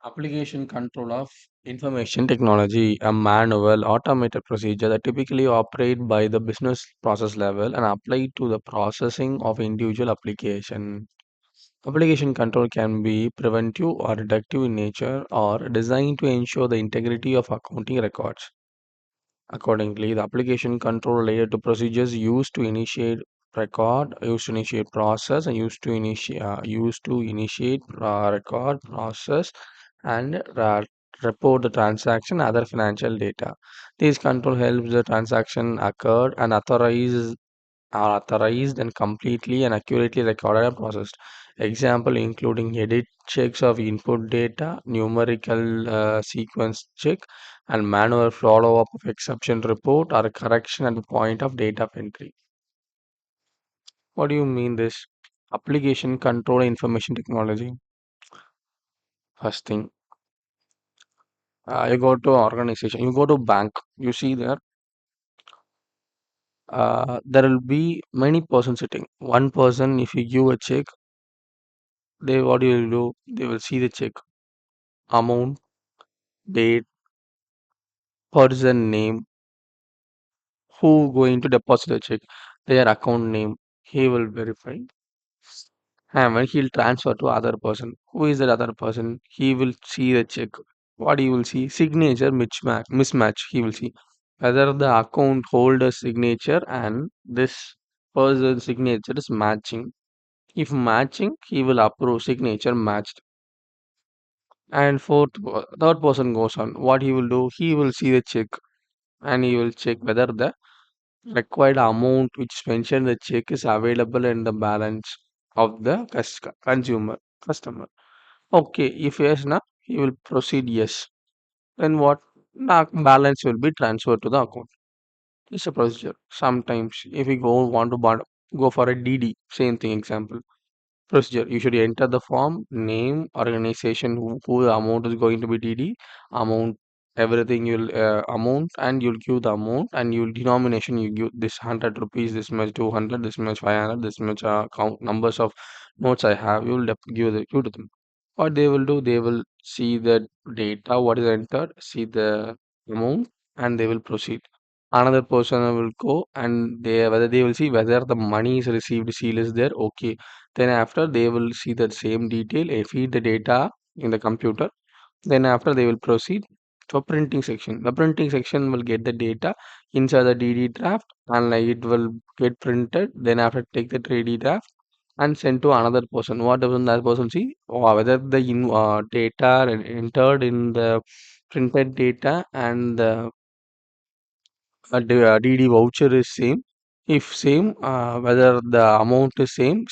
Application control of information technology, a manual automated procedure that typically operate by the business process level and apply to the processing of individual application. Application control can be preventive or reductive in nature or designed to ensure the integrity of accounting records. Accordingly, the application control related to procedures used to initiate record, used to initiate process, and used to initiate record, process, and report the transaction, other financial data. This control helps the transaction occurred and are authorized and completely and accurately recorded and processed. Example including edit checks of input data, numerical sequence check, and manual follow-up of exception report or correction at the point of data entry. What do you mean this? Application control information technology. First thing, you go to organization, you go to bank, you see there, there will be many persons sitting. One person, if you give a check, they what you will do? They will see the check amount, date, person name, who going to deposit the check, their account name. He will verify, and when he'll transfer to other person. Who is that other person? He will see the check. What he will see? Signature mismatch. He will see whether the account holder signature and this person's signature is matching. If matching, he will approve signature matched. And third person goes on. What he will do? He will see the check and he will check whether the required amount which is mentioned in the check is available in the balance of the consumer customer. Okay, if yes, na he will proceed yes. Then what? The balance will be transferred to the account. It's a procedure. Sometimes if we want to go for a DD, same thing example. Procedure. You should enter the form, name, organization, who the amount is going to be DD, amount, everything you'll amount, and you'll give the amount, and you'll denomination you give this 100 rupees, this much 200, this much 500, this much count numbers of notes I have. You'll give to them. What they will do, they will see the data, what is entered, see the amount, and they will proceed. Another person will go and they will see whether the money is received, seal is there. Okay, then after they will see the same detail, feed the data in the computer. Then after they will proceed to a printing section. The printing section will get the data inside the DD draft and like it will get printed. Then after take the 3D draft and send to another person. What does that person see? Whether the data entered in the printed data and the DD voucher is same. If same, whether the amount is same,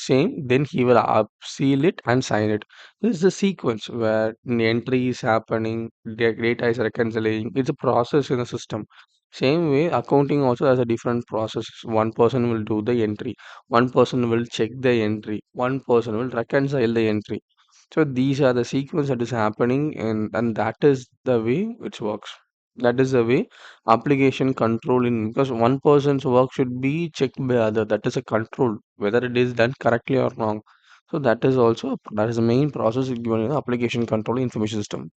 then he will seal it and sign it. This is the sequence where the entry is happening, the data is reconciling. It's a process in the system. Same way, accounting also has a different process. One person will do the entry, one person will check the entry, one person will reconcile the entry. So these are the sequence that is happening, and that is the way it works. That is the way application control in because one person's work should be checked by other. That is a control whether it is done correctly or wrong. So that is the main process given in the application control information system.